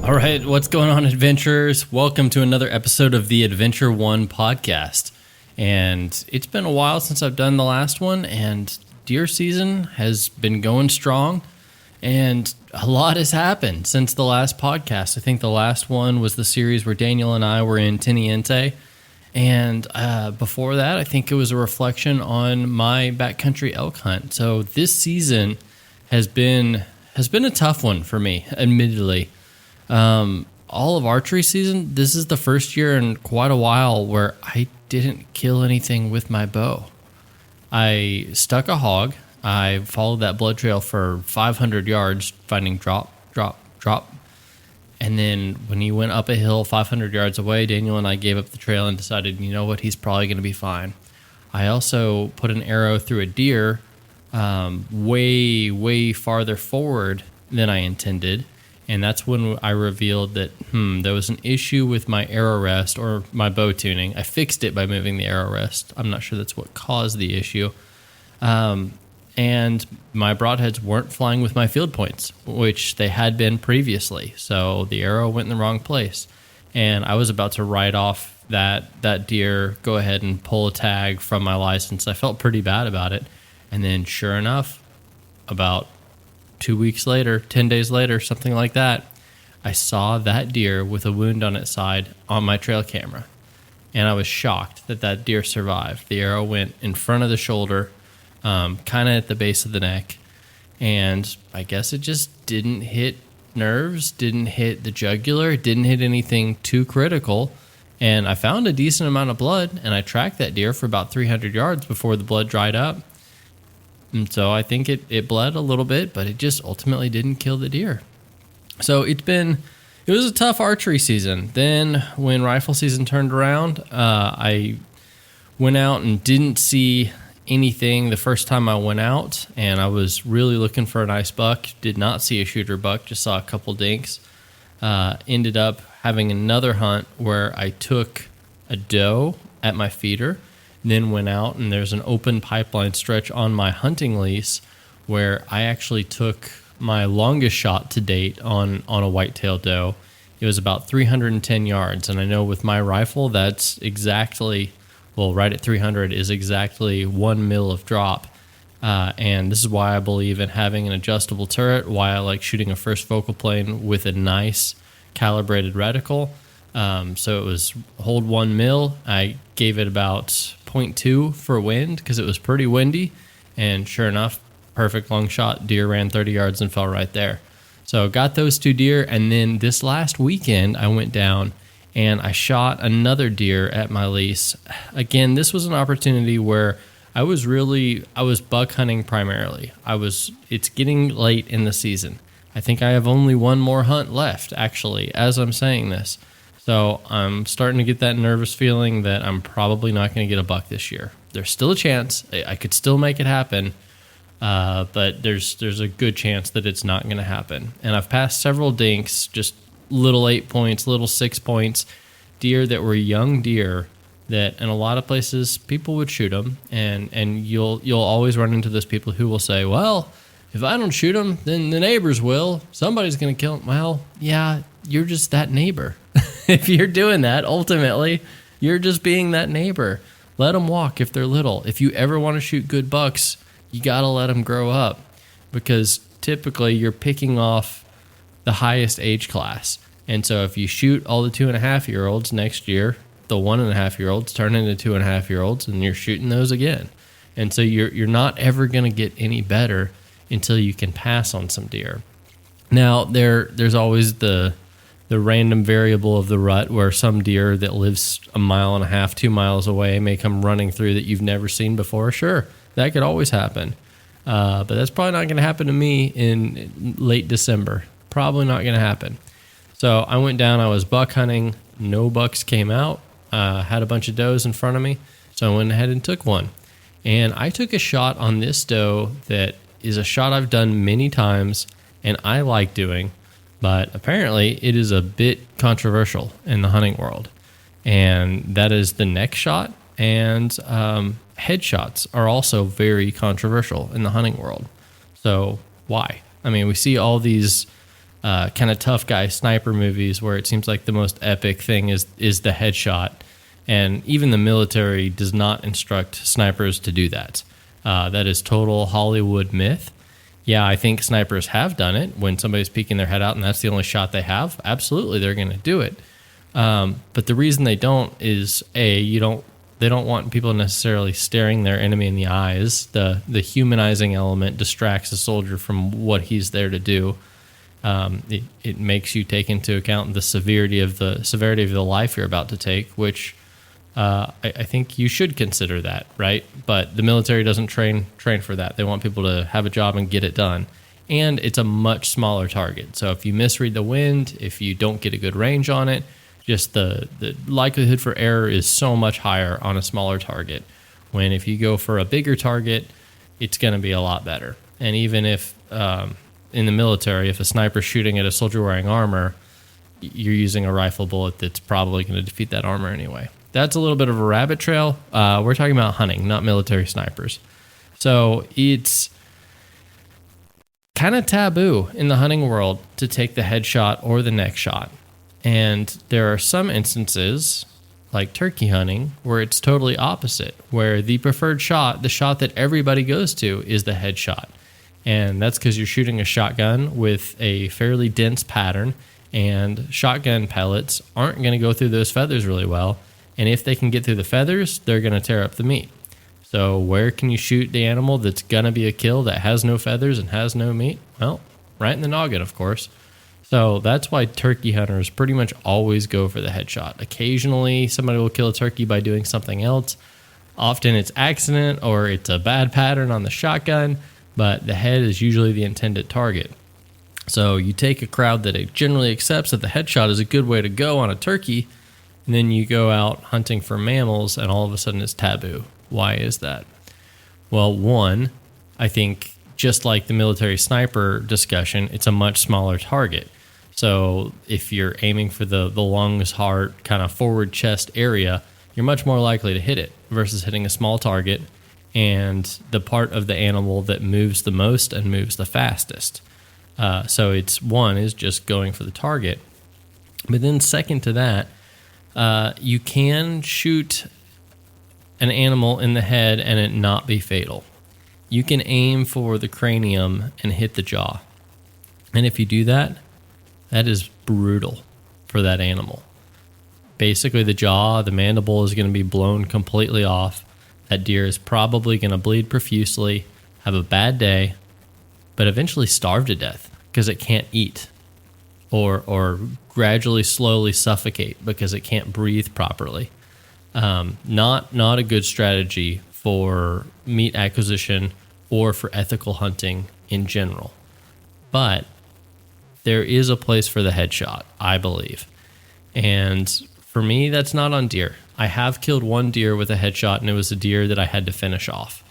All right, what's going on, adventurers? Welcome to another episode of the Adventure One podcast. And it's been a while since I've done the last one, and deer season has been going strong, and a lot has happened since the last podcast. I think the last one was the series where Daniel and I were in Teniente, and before that, I think it was a reflection on my backcountry elk hunt. So this season has been a tough one for me, admittedly. All of archery season, this is the first year in quite a while where I didn't kill anything with my bow. I stuck a hog. I followed that blood trail for 500 yards, finding drop. And then when he went up a hill 500 yards away, Daniel and I gave up the trail and decided, you know what, he's probably going to be fine. I also put an arrow through a deer way farther forward than I intended. And that's when I revealed that, there was an issue with my arrow rest or my bow tuning. I fixed it by moving the arrow rest. I'm not sure that's what caused the issue. And my broadheads weren't flying with my field points, which they had been previously. So the arrow went in the wrong place. And I was about to write off that deer, go ahead and pull a tag from my license. I felt pretty bad about it. And then sure enough, about 2 weeks later, 10 days later, something like that, I saw that deer with a wound on its side on my trail camera. And I was shocked that deer survived. The arrow went in front of the shoulder, kind of at the base of the neck. And I guess it just didn't hit nerves, didn't hit the jugular, didn't hit anything too critical. And I found a decent amount of blood, and I tracked that deer for about 300 yards before the blood dried up. And so I think it bled a little bit, but it just ultimately didn't kill the deer. So it was a tough archery season. Then when rifle season turned around, I went out and didn't see anything the first time I went out, and I was really looking for a nice buck. Did not see a shooter buck, just saw a couple dinks. Ended up having another hunt where I took a doe at my feeder, then went out, and there's an open pipeline stretch on my hunting lease where I actually took my longest shot to date on a whitetail doe. It was about 310 yards, and I know with my rifle that's exactly, right at 300 is exactly 1 mil of drop. And this is why I believe in having an adjustable turret, why I like shooting a first focal plane with a nice calibrated reticle. So it was hold 1 mil. I gave it about 0.2 for wind because it was pretty windy, and sure enough, perfect long shot. Deer ran 30 yards and fell right there. So got those two deer, and then this last weekend I went down and I shot another deer at my lease. Again, this was an opportunity where I was buck hunting primarily. It's getting late in the season. I think I have only one more hunt left, actually, as I'm saying this. So I'm starting to get that nervous feeling that I'm probably not going to get a buck this year. There's still a chance. I could still make it happen, but there's a good chance that it's not going to happen. And I've passed several dinks, just little 8 points, little 6 points, deer that were young deer that in a lot of places people would shoot them. And you'll always run into those people who will say, well, if I don't shoot them, then the neighbors will. Somebody's going to kill them. Well, yeah, you're just that neighbor. If you're doing that, ultimately, you're just being that neighbor. Let them walk if they're little. If you ever want to shoot good bucks, you got to let them grow up, because typically you're picking off the highest age class. And so if you shoot all the 2.5-year-olds next year, the 1.5-year-olds turn into 2.5-year-olds, and you're shooting those again. And so you're not ever going to get any better until you can pass on some deer. Now, there's always the random variable of the rut where some deer that lives 1.5 miles, 2 miles away may come running through that you've never seen before. Sure, that could always happen. But that's probably not going to happen to me in late December. Probably not going to happen. So I went down, I was buck hunting. No bucks came out. Had a bunch of does in front of me. So I went ahead and took one. And I took a shot on this doe that is a shot I've done many times and I like doing. But apparently it is a bit controversial in the hunting world. And that is the neck shot, and headshots are also very controversial in the hunting world. So why? I mean, we see all these kind of tough guy sniper movies where it seems like the most epic thing is the headshot. And even the military does not instruct snipers to do that. That is total Hollywood myth. Yeah, I think snipers have done it when somebody's peeking their head out and that's the only shot they have. Absolutely, they're going to do it. But the reason they don't is they don't want people necessarily staring their enemy in the eyes. The humanizing element distracts a soldier from what he's there to do. It makes you take into account the severity of the life you're about to take, which I think you should consider that, right? But the military doesn't train for that. They want people to have a job and get it done. And it's a much smaller target. So if you misread the wind, if you don't get a good range on it, just the likelihood for error is so much higher on a smaller target. When if you go for a bigger target, it's going to be a lot better. And even if in the military, if a sniper's shooting at a soldier wearing armor, you're using a rifle bullet that's probably going to defeat that armor anyway. That's a little bit of a rabbit trail. We're talking about hunting, not military snipers. So it's kind of taboo in the hunting world to take the headshot or the neck shot. And there are some instances, like turkey hunting, where it's totally opposite, where the preferred shot, the shot that everybody goes to, is the headshot. And that's because you're shooting a shotgun with a fairly dense pattern, and shotgun pellets aren't going to go through those feathers really well. And if they can get through the feathers, they're going to tear up the meat. So where can you shoot the animal that's going to be a kill that has no feathers and has no meat? Well, right in the noggin, of course. So that's why turkey hunters pretty much always go for the headshot. Occasionally, somebody will kill a turkey by doing something else. Often it's accident or it's a bad pattern on the shotgun, but the head is usually the intended target. So you take a crowd that generally accepts that the headshot is a good way to go on a turkey, and then you go out hunting for mammals, and all of a sudden it's taboo. Why is that? Well, one, I think just like the military sniper discussion, it's a much smaller target. So if you're aiming for the lungs, heart, kind of forward chest area, you're much more likely to hit it versus hitting a small target and the part of the animal that moves the most and moves the fastest. So it's one is just going for the target. But then second to that, you can shoot an animal in the head and it not be fatal. You can aim for the cranium and hit the jaw. And if you do that, that is brutal for that animal. Basically, the jaw, the mandible is going to be blown completely off. That deer is probably going to bleed profusely, have a bad day, but eventually starve to death because it can't eat, or gradually, slowly suffocate because it can't breathe properly. Not a good strategy for meat acquisition or for ethical hunting in general. But there is a place for the headshot, I believe. And for me, that's not on deer. I have killed one deer with a headshot, and it was a deer that I had to finish off.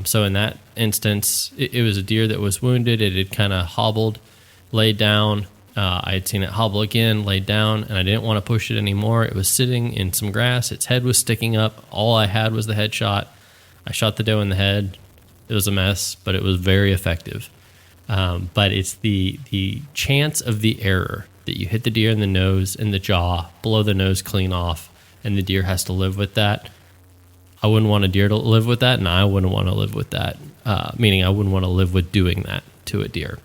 So in that instance, it was a deer that was wounded. It had kind of hobbled, laid down. I had seen it hobble again, laid down, and I didn't want to push it anymore. It was sitting in some grass. Its head was sticking up. All I had was the headshot. I shot the doe in the head. It was a mess, but it was very effective. But it's the chance of the error that you hit the deer in the nose and the jaw, blow the nose clean off, and the deer has to live with that. I wouldn't want a deer to live with that, and I wouldn't want to live with that, meaning I wouldn't want to live with doing that to a deer.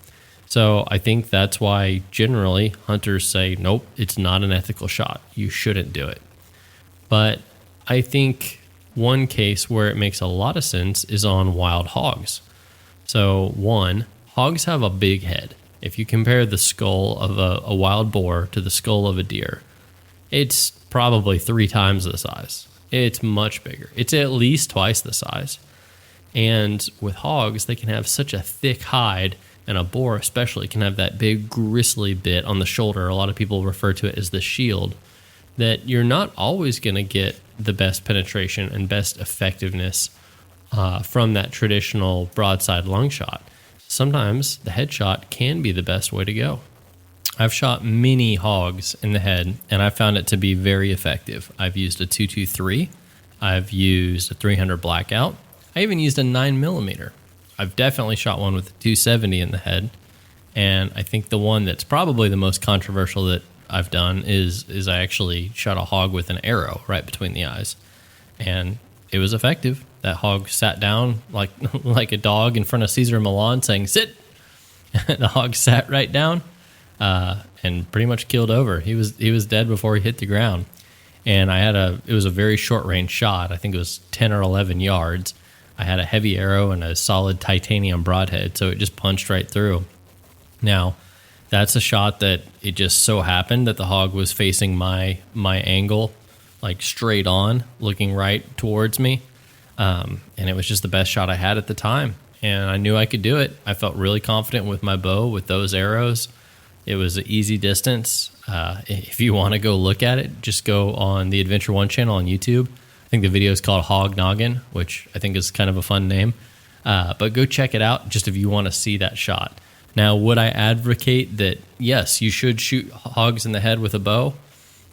So I think that's why generally hunters say, nope, it's not an ethical shot. You shouldn't do it. But I think one case where it makes a lot of sense is on wild hogs. So one, hogs have a big head. If you compare the skull of a wild boar to the skull of a deer, it's probably 3 times the size. It's much bigger. It's at least twice the size. And with hogs, they can have such a thick hide, and a boar especially can have that big gristly bit on the shoulder. A lot of people refer to it as the shield, that you're not always going to get the best penetration and best effectiveness from that traditional broadside lung shot. Sometimes the headshot can be the best way to go. I've shot many hogs in the head, and I found it to be very effective. I've used a 223. I've used a 300 blackout. I even used a 9mm. I've definitely shot one with a 270 in the head, And I think the one that's probably the most controversial that I've done is I actually shot a hog with an arrow right between the eyes, and it was effective. That hog sat down like like a dog in front of Caesar Milan saying sit. The hog sat right down and pretty much killed over. He was dead before he hit the ground. And it was a very short range shot. I think it was 10 or 11 yards. I had a heavy arrow and a solid titanium broadhead, so it just punched right through. Now, that's a shot that it just so happened that the hog was facing my angle, like straight on, looking right towards me. And it was just the best shot I had at the time. And I knew I could do it. I felt really confident with my bow, with those arrows. It was an easy distance. If you want to go look at it, just go on the Adventure One channel on YouTube. I think the video is called Hog Noggin, which I think is kind of a fun name. But go check it out just if you want to see that shot. Now, would I advocate that, yes, you should shoot hogs in the head with a bow?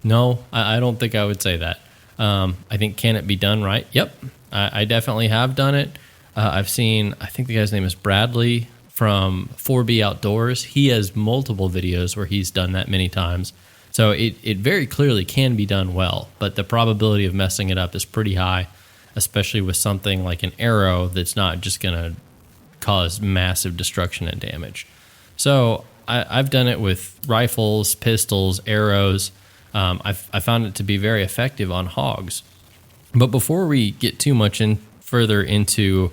No, I don't think I would say that. I think, can it be done right? Yep, I definitely have done it. I've seen, I think the guy's name is Bradley from 4B Outdoors. He has multiple videos where he's done that many times. So it very clearly can be done well, but the probability of messing it up is pretty high, especially with something like an arrow that's not just going to cause massive destruction and damage. So I've done it with rifles, pistols, arrows. I found it to be very effective on hogs. But before we get too much further into,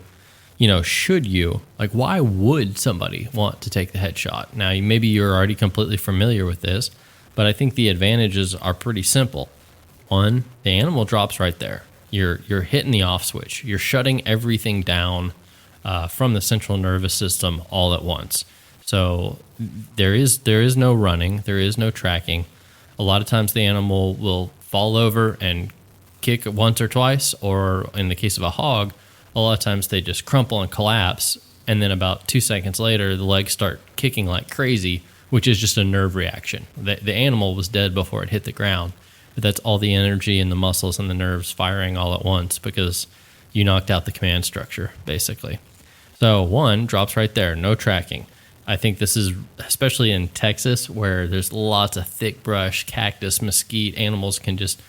should you, like, why would somebody want to take the headshot? Now, maybe you're already completely familiar with this, but I think the advantages are pretty simple. One, the animal drops right there. You're hitting the off switch. You're shutting everything down from the central nervous system all at once. So there is no running. There is no tracking. A lot of times the animal will fall over and kick once or twice, or in the case of a hog, a lot of times they just crumple and collapse, and then about 2 seconds later, the legs start kicking like crazy, which is just a nerve reaction. The animal was dead before it hit the ground, but that's all the energy and the muscles and the nerves firing all at once because you knocked out the command structure, basically. So one, drops right there, no tracking. I think this is, especially in Texas, where there's lots of thick brush, cactus, mesquite, animals can just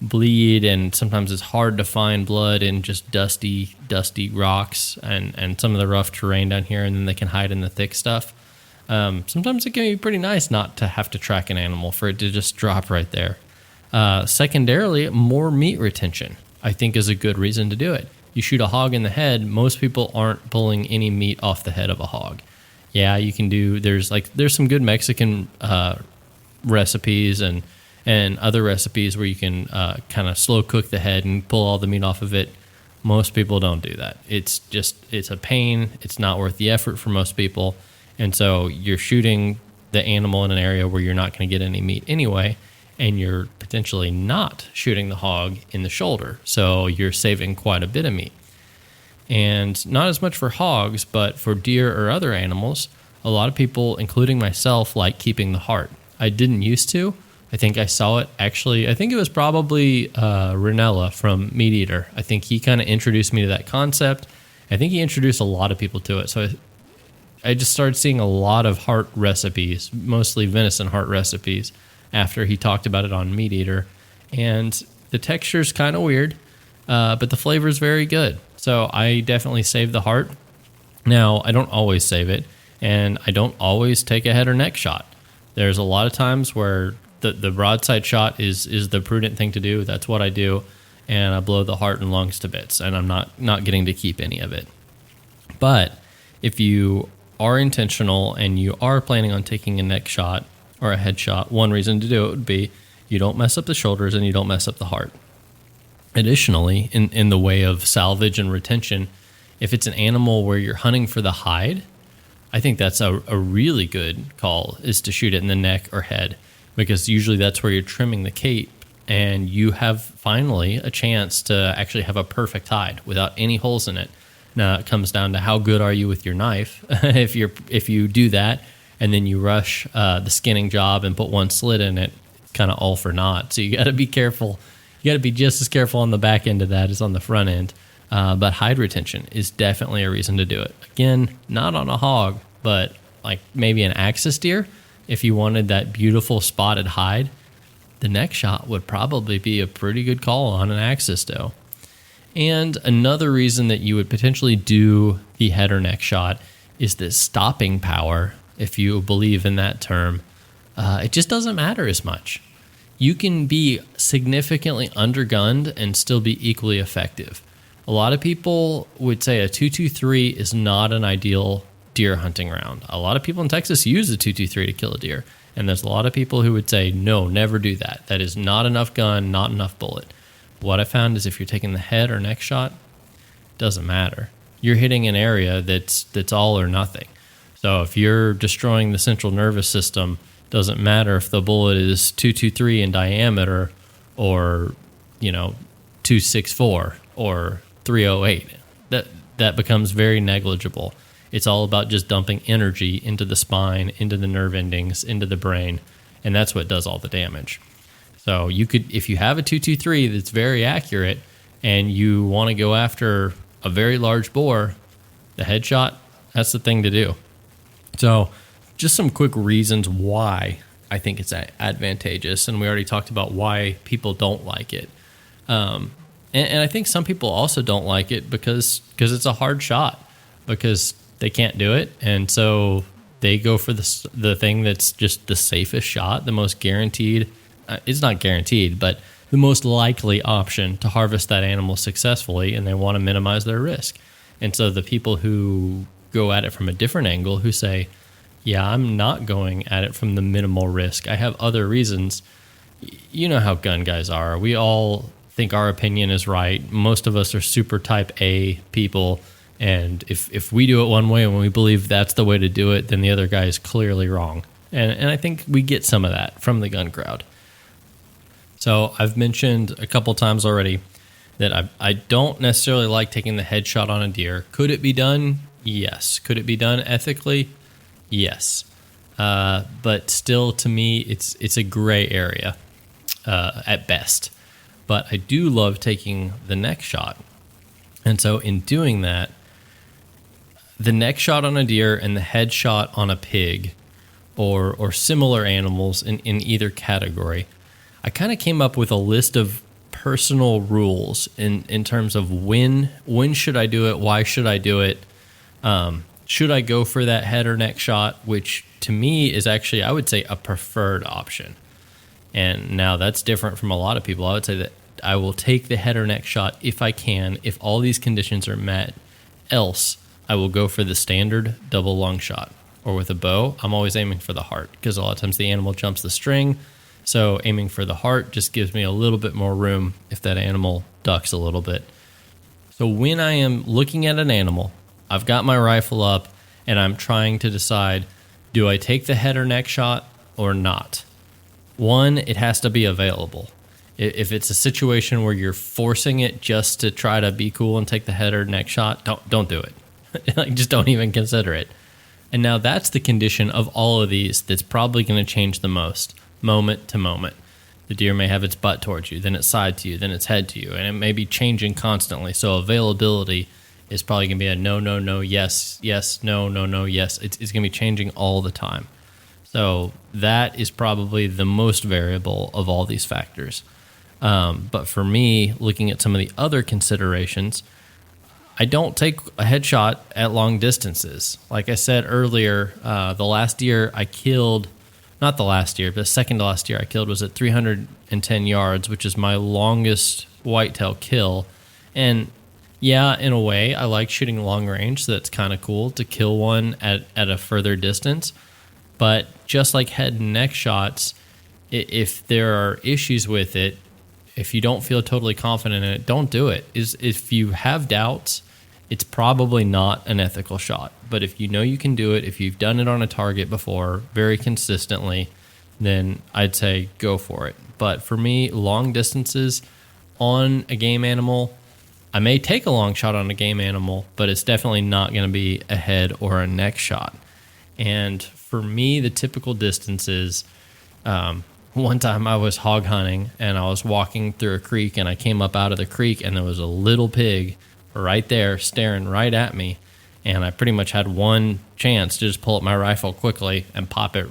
bleed, and sometimes it's hard to find blood in just dusty rocks and some of the rough terrain down here, and then they can hide in the thick stuff. Sometimes it can be pretty nice not to have to track an animal, for it to just drop right there. Secondarily, more meat retention, I think, is a good reason to do it. You shoot a hog in the head, most people aren't pulling any meat off the head of a hog. Yeah, you can do, there's some good Mexican recipes and other recipes where you can kind of slow cook the head and pull all the meat off of it. Most people don't do that. It's a pain. It's not worth the effort for most people. And so you're shooting the animal in an area where you're not going to get any meat anyway, and you're potentially not shooting the hog in the shoulder. So you're saving quite a bit of meat. And not as much for hogs, but for deer or other animals, a lot of people, including myself, like keeping the heart. I didn't used to. I think I saw it, actually, I think it was probably Ranella from Meat Eater. I think he kind of introduced me to that concept. I think he introduced a lot of people to it. So I just started seeing a lot of heart recipes, mostly venison heart recipes, after he talked about it on Meat Eater. And the texture's kind of weird, but the flavor's very good. So I definitely save the heart. Now, I don't always save it, and I don't always take a head or neck shot. There's a lot of times where the broadside shot is the prudent thing to do. That's what I do, and I blow the heart and lungs to bits, and I'm not getting to keep any of it. But if you are intentional and you are planning on taking a neck shot or a head shot, one reason to do it would be you don't mess up the shoulders and you don't mess up the heart. Additionally, in the way of salvage and retention, if it's an animal where you're hunting for the hide, I think that's a really good call, is to shoot it in the neck or head, because usually that's where you're trimming the cape, and you have finally a chance to actually have a perfect hide without any holes in it. Now, it comes down to how good are you with your knife. If you do that and then you rush the skinning job and put one slit in it, it's kind of all for naught. So you got to be careful. You got to be just as careful on the back end of that as on the front end. But hide retention is definitely a reason to do it. Again, not on a hog, but like maybe an axis deer, if you wanted that beautiful spotted hide, the neck shot would probably be a pretty good call on an axis doe. And another reason that you would potentially do the head or neck shot is the stopping power, if you believe in that term. It just doesn't matter as much. You can be significantly undergunned and still be equally effective. A lot of people would say a 223 is not an ideal deer hunting round. A lot of people in Texas use a 223 to kill a deer. And there's a lot of people who would say, no, never do that. That is not enough gun, not enough bullet. What I found is if you're taking the head or neck shot, it doesn't matter. You're hitting an area that's all or nothing. So if you're destroying the central nervous system, doesn't matter if the bullet is 223 in diameter or, 264 or 308. That becomes very negligible. It's all about just dumping energy into the spine, into the nerve endings, into the brain, and that's what does all the damage. So you could, if you have a 223 that's very accurate and you want to go after a very large boar, the headshot, that's the thing to do. So just some quick reasons why I think it's advantageous, and we already talked about why people don't like it. And I think some people also don't like it because it's a hard shot, because they can't do it, and so they go for the thing that's just the safest shot, the most guaranteed. It's not guaranteed, but the most likely option to harvest that animal successfully, and they want to minimize their risk. And so the people who go at it from a different angle, who say, yeah, I'm not going at it from the minimal risk, I have other reasons. You know how gun guys are. We all think our opinion is right. Most of us are super type A people. And if we do it one way and we believe that's the way to do it, then the other guy is clearly wrong. And I think we get some of that from the gun crowd. So I've mentioned a couple times already that I don't necessarily like taking the headshot on a deer. Could it be done? Yes. Could it be done ethically? Yes. But still, to me, it's a gray area at best. But I do love taking the neck shot. And so in doing that, the neck shot on a deer and the head shot on a pig or similar animals in either category, I kind of came up with a list of personal rules in terms of when should I do it, why should I do it, should I go for that head or neck shot, which to me is actually, I would say, a preferred option. And now that's different from a lot of people. I would say that I will take the head or neck shot if I can, if all these conditions are met. Else, I will go for the standard double long shot. Or with a bow, I'm always aiming for the heart, because a lot of times the animal jumps the string. So aiming for the heart just gives me a little bit more room if that animal ducks a little bit. So when I am looking at an animal, I've got my rifle up and I'm trying to decide, do I take the head or neck shot or not? One, it has to be available. If it's a situation where you're forcing it just to try to be cool and take the head or neck shot, don't do it. Like, just don't even consider it. And now that's the condition of all of these that's probably going to change the most, moment to moment. The deer may have its butt towards you, then its side to you, then its head to you, and it may be changing constantly. So availability is probably going to be a no, yes, no, yes. It's going to be changing all the time. So that is probably the most variable of all these factors. But for me, looking at some of the other considerations, I don't take a headshot at long distances. Like I said earlier, the last deer I killed, not the last deer, but the second to last deer I killed was at 310 yards, which is my longest whitetail kill. And yeah, in a way, I like shooting long range, so that's kind of cool to kill one at a further distance. But just like head and neck shots, if there are issues with it, if you don't feel totally confident in it, don't do it. If you have doubts, it's probably not an ethical shot. But if you know you can do it, if you've done it on a target before very consistently, then I'd say go for it. But for me, long distances on a game animal, I may take a long shot on a game animal, but it's definitely not going to be a head or a neck shot. And for me, the typical distance is, one time I was hog hunting and I was walking through a creek and I came up out of the creek and there was a little pig right there staring right at me. and I pretty much had one chance to just pull up my rifle quickly and pop it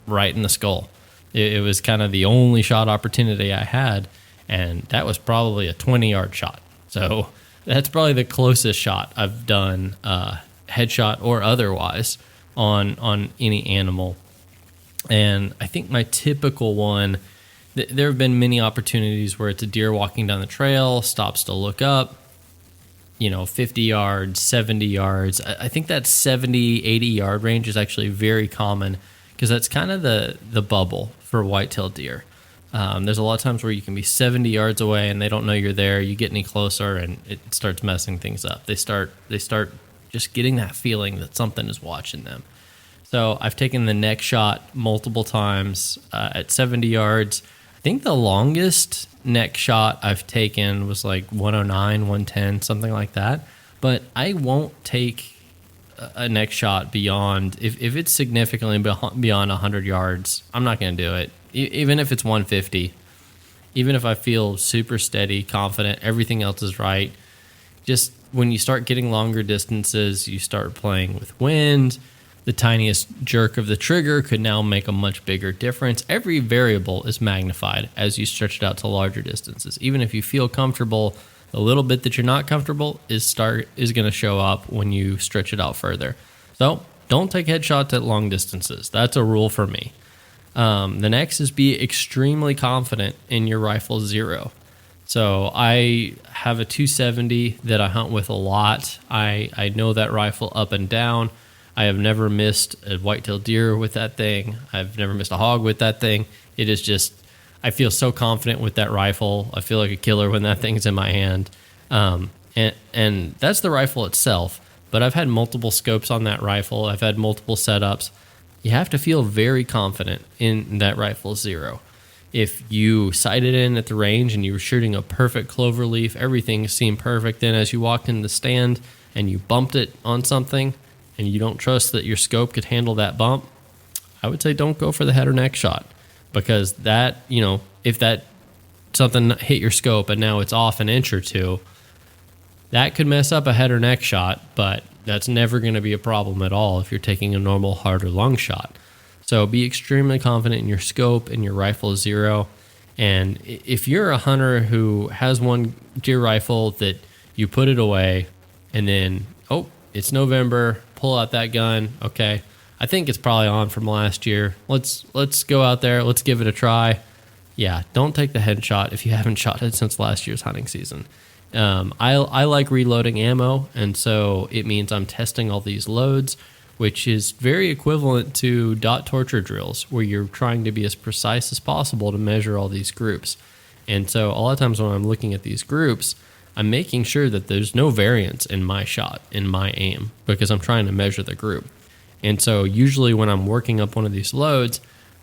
right in the skull. It was kind of the only shot opportunity I had, and that was probably a 20-yard shot. So that's probably the closest shot I've done, headshot or otherwise, on any animal. And I think my typical one, there have been many opportunities where it's a deer walking down the trail, stops to look up, 50 yards, 70 yards. I think that 70, 80-yard range is actually very common because that's kind of the bubble for whitetail deer. There's a lot of times where you can be 70 yards away and they don't know you're there. You get any closer and it starts messing things up. They start just getting that feeling that something is watching them. So I've taken the neck shot multiple times at 70 yards. I think the longest neck shot I've taken was like 109, 110, something like that. But I won't take a neck shot beyond, if it's significantly beyond 100 yards, I'm not going to do it. Even if it's 150, even if I feel super steady, confident, everything else is right. Just when you start getting longer distances, you start playing with wind. The tiniest jerk of the trigger could now make a much bigger difference. Every variable is magnified as you stretch it out to larger distances. Even if you feel comfortable, the little bit that you're not comfortable is going to show up when you stretch it out further. So don't take headshots at long distances. That's a rule for me. The next is be extremely confident in your rifle zero. So I have a 270 that I hunt with a lot. I know that rifle up and down. I have never missed a whitetail deer with that thing. I've never missed a hog with that thing. It is just, I feel so confident with that rifle. I feel like a killer when that thing's in my hand. And that's the rifle itself. But I've had multiple scopes on that rifle. I've had multiple setups. You have to feel very confident in that rifle zero. If you sighted in at the range and you were shooting a perfect clover leaf, everything seemed perfect. Then as you walked in the stand and you bumped it on something and you don't trust that your scope could handle that bump, I would say don't go for the head or neck shot, because that, if that something hit your scope and now it's off an inch or two, that could mess up a head or neck shot, but that's never going to be a problem at all if you're taking a normal hard or long shot. So be extremely confident in your scope and your rifle zero. And if you're a hunter who has one deer rifle that you put it away and then, it's November, pull out that gun. Okay, I think it's probably on from last year. Let's go out there. Let's give it a try. Yeah, don't take the headshot if you haven't shot it since last year's hunting season. I like reloading ammo, and so it means I'm testing all these loads, which is very equivalent to dot torture drills, where you're trying to be as precise as possible to measure all these groups. And so a lot of times when I'm looking at these groups, I'm making sure that there's no variance in my shot, in my aim, because I'm trying to measure the group. And so usually when I'm working up one of these loads,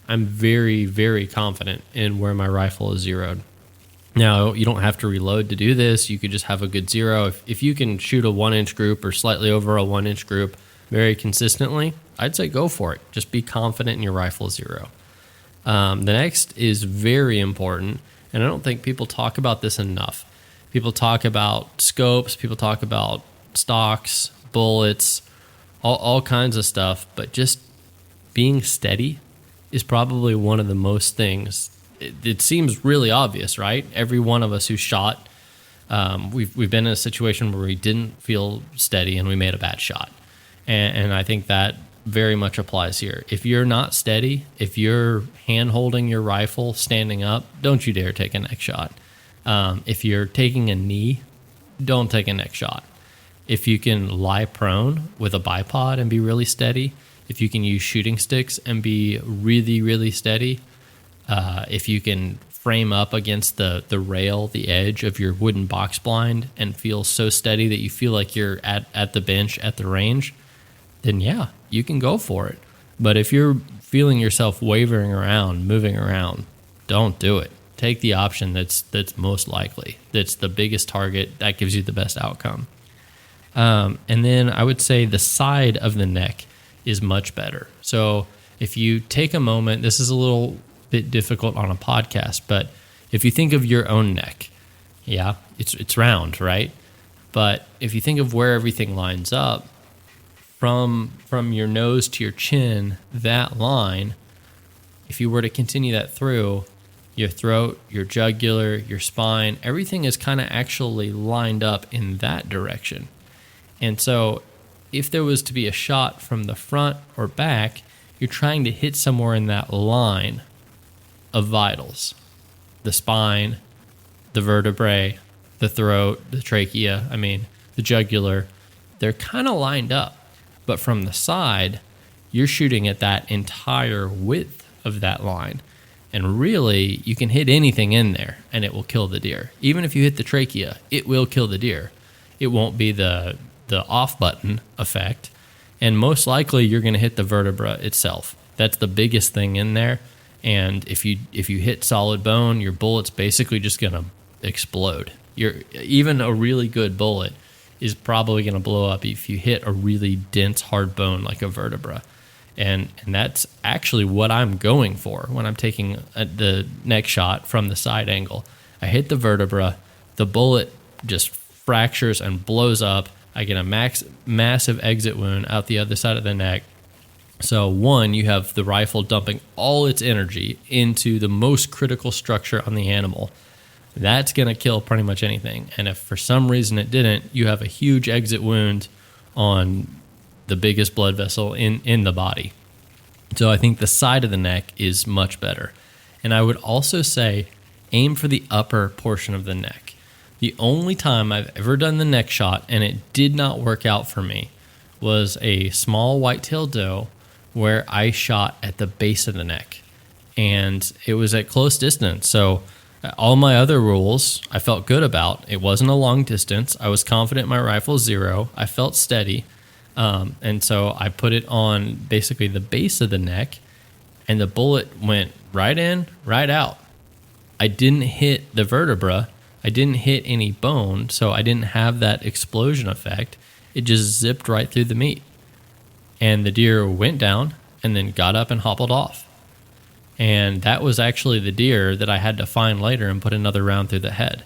I'm very, very confident in where my rifle is zeroed. Now, you don't have to reload to do this. You could just have a good zero. If you can shoot a 1-inch group or slightly over a 1-inch group very consistently, I'd say go for it. Just be confident in your rifle zero. The next is very important, and I don't think people talk about this enough. People talk about scopes, people talk about stocks, bullets, all kinds of stuff, but just being steady is probably one of the most things. It seems really obvious, right? Every one of us who shot, we've been in a situation where we didn't feel steady and we made a bad shot. And I think that very much applies here. If you're not steady, if you're hand holding your rifle, standing up, don't you dare take a neck shot. If you're taking a knee, don't take a neck shot. If you can lie prone with a bipod and be really steady, if you can use shooting sticks and be really, really steady, if you can frame up against the rail, the edge of your wooden box blind and feel so steady that you feel like you're at the bench at the range, then yeah, you can go for it. But if you're feeling yourself wavering around, moving around, don't do it. Take the option that's most likely, that's the biggest target, that gives you the best outcome. And then I would say the side of the neck is much better. So if you take a moment, this is a little bit difficult on a podcast, but if you think of your own neck, yeah, it's round, right? But if you think of where everything lines up, from your nose to your chin, that line, if you were to continue that through, your throat, your jugular, your spine, everything is kind of actually lined up in that direction. And so if there was to be a shot from the front or back, you're trying to hit somewhere in that line of vitals. The spine, the vertebrae, the throat, the trachea, the jugular, they're kind of lined up. But from the side, you're shooting at that entire width of that line. And really, you can hit anything in there and it will kill the deer. Even if you hit the trachea, it will kill the deer. It won't be the off button effect. And most likely, you're going to hit the vertebra itself. That's the biggest thing in there. And if you hit solid bone, your bullet's basically just going to explode. Even a really good bullet is probably going to blow up if you hit a really dense hard bone like a vertebra. And that's actually what I'm going for when I'm taking the neck shot from the side angle. I hit the vertebra, the bullet just fractures and blows up. I get a massive exit wound out the other side of the neck. So one, you have the rifle dumping all its energy into the most critical structure on the animal. That's going to kill pretty much anything. And if for some reason it didn't, you have a huge exit wound on the biggest blood vessel in the body. So I think the side of the neck is much better. And I would also say aim for the upper portion of the neck. The only time I've ever done the neck shot, and it did not work out for me, was a small whitetail doe where I shot at the base of the neck. And it was at close distance. So all my other rules I felt good about. It wasn't a long distance. I was confident my rifle's zero. I felt steady. And so I put it on basically the base of the neck, and the bullet went right in, right out. I didn't hit the vertebra. I didn't hit any bone, so I didn't have that explosion effect. It just zipped right through the meat. And the deer went down and then got up and hobbled off. And that was actually the deer that I had to find later and put another round through the head.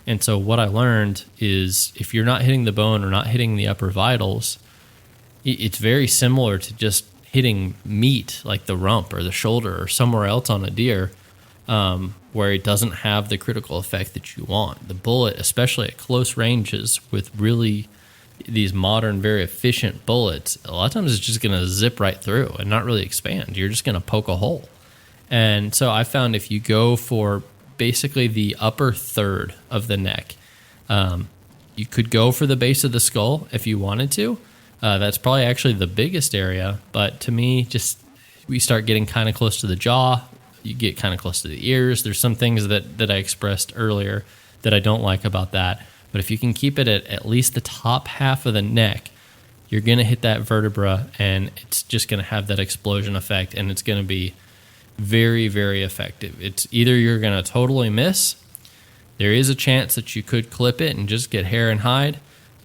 And so what I learned is if you're not hitting the bone or not hitting the upper vitals, it's very similar to just hitting meat like the rump or the shoulder or somewhere else on a deer where it doesn't have the critical effect that you want. The bullet, especially at close ranges with really these modern, very efficient bullets, a lot of times it's just going to zip right through and not really expand. You're just going to poke a hole. And so I found if you go for basically the upper third of the neck, you could go for the base of the skull if you wanted to. That's probably actually the biggest area, but to me, just we start getting kind of close to the jaw, you get kind of close to the ears. There's some things that I expressed earlier that I don't like about that, but if you can keep it at least the top half of the neck, you're going to hit that vertebra, and it's just going to have that explosion effect, and it's going to be very, very effective. It's either you're going to totally miss, there is a chance that you could clip it and just get hair and hide,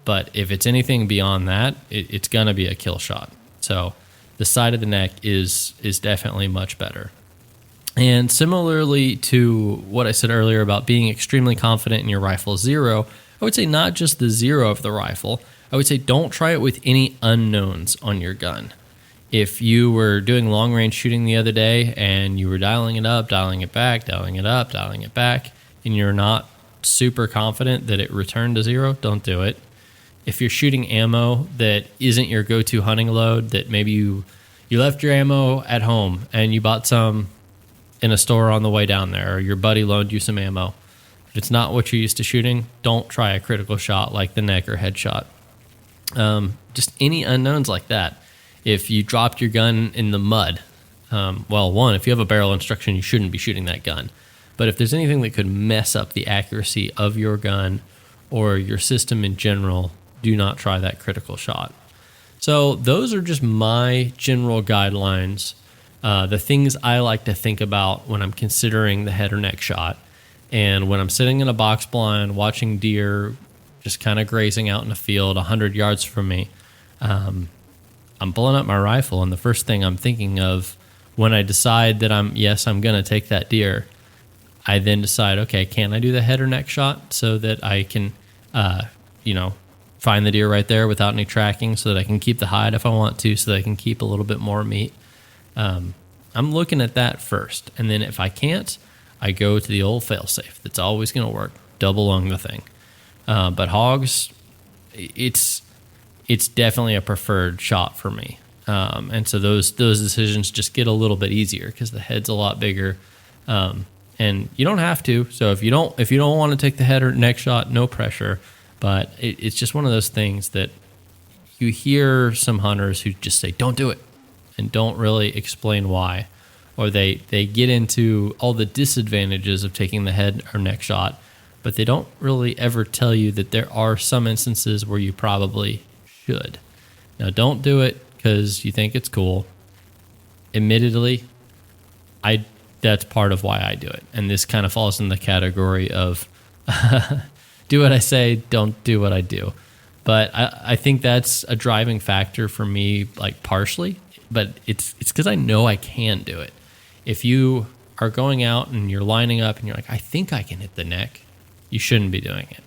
but if it's anything beyond that, it's going to be a kill shot. So the side of the neck is definitely much better. And similarly to what I said earlier about being extremely confident in your rifle zero, I would say not just the zero of the rifle, I would say don't try it with any unknowns on your gun. If you were doing long range shooting the other day and you were dialing it up, dialing it back, dialing it up, dialing it back, and you're not super confident that it returned to zero, don't do it. If you're shooting ammo that isn't your go-to hunting load, that maybe you left your ammo at home and you bought some in a store on the way down there, or your buddy loaned you some ammo. If it's not what you're used to shooting, don't try a critical shot like the neck or headshot. Just any unknowns like that. If you dropped your gun in the mud, if you have a barrel instruction, you shouldn't be shooting that gun. But if there's anything that could mess up the accuracy of your gun or your system in general, do not try that critical shot. So those are just my general guidelines, the things I like to think about when I'm considering the head or neck shot. And when I'm sitting in a box blind watching deer just kind of grazing out in a field 100 yards from me, I'm pulling up my rifle, and the first thing I'm thinking of when I decide that I'm going to take that deer, I then decide, okay, can I do the head or neck shot so that I can, find the deer right there without any tracking so that I can keep the hide if I want to, so that I can keep a little bit more meat. I'm looking at that first. And then if I can't, I go to the old fail-safe. That's always going to work. Double lung the thing. But hogs, it's definitely a preferred shot for me. And so those decisions just get a little bit easier because the head's a lot bigger. And you don't have to. So if you don't want to take the head or neck shot, no pressure. But it's just one of those things that you hear some hunters who just say, don't do it, and don't really explain why. Or they get into all the disadvantages of taking the head or neck shot, but they don't really ever tell you that there are some instances where you probably should. Now, don't do it because you think it's cool. Admittedly, that's part of why I do it. And this kind of falls in the category of do what I say, don't do what I do. But I think that's a driving factor for me, like partially, but it's because I know I can do it. If you are going out and you're lining up and you're like, I think I can hit the neck, you shouldn't be doing it.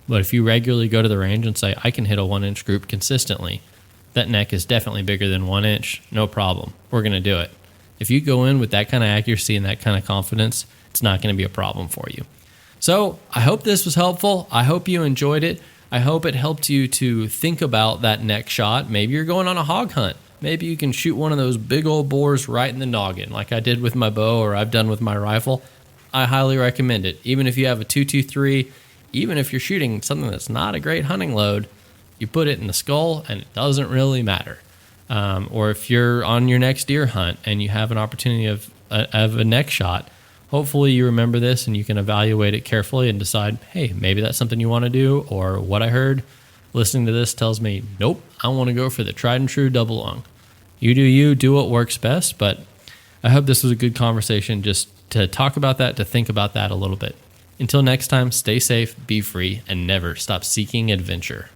But if you regularly go to the range and say, I can hit a 1-inch group consistently, that neck is definitely bigger than 1 inch, no problem. We're going to do it. If you go in with that kind of accuracy and that kind of confidence, it's not going to be a problem for you. So I hope this was helpful. I hope you enjoyed it. I hope it helped you to think about that neck shot. Maybe you're going on a hog hunt. Maybe you can shoot one of those big old boars right in the noggin like I did with my bow or I've done with my rifle. I highly recommend it. Even if you have a 223, even if you're shooting something that's not a great hunting load, you put it in the skull and it doesn't really matter. Or if you're on your next deer hunt and you have an opportunity of a neck shot, hopefully you remember this and you can evaluate it carefully and decide, hey, maybe that's something you want to do, or what I heard listening to this tells me, nope, I want to go for the tried and true double lung. You, do what works best, but I hope this was a good conversation just to talk about that, to think about that a little bit. Until next time, stay safe, be free, and never stop seeking adventure.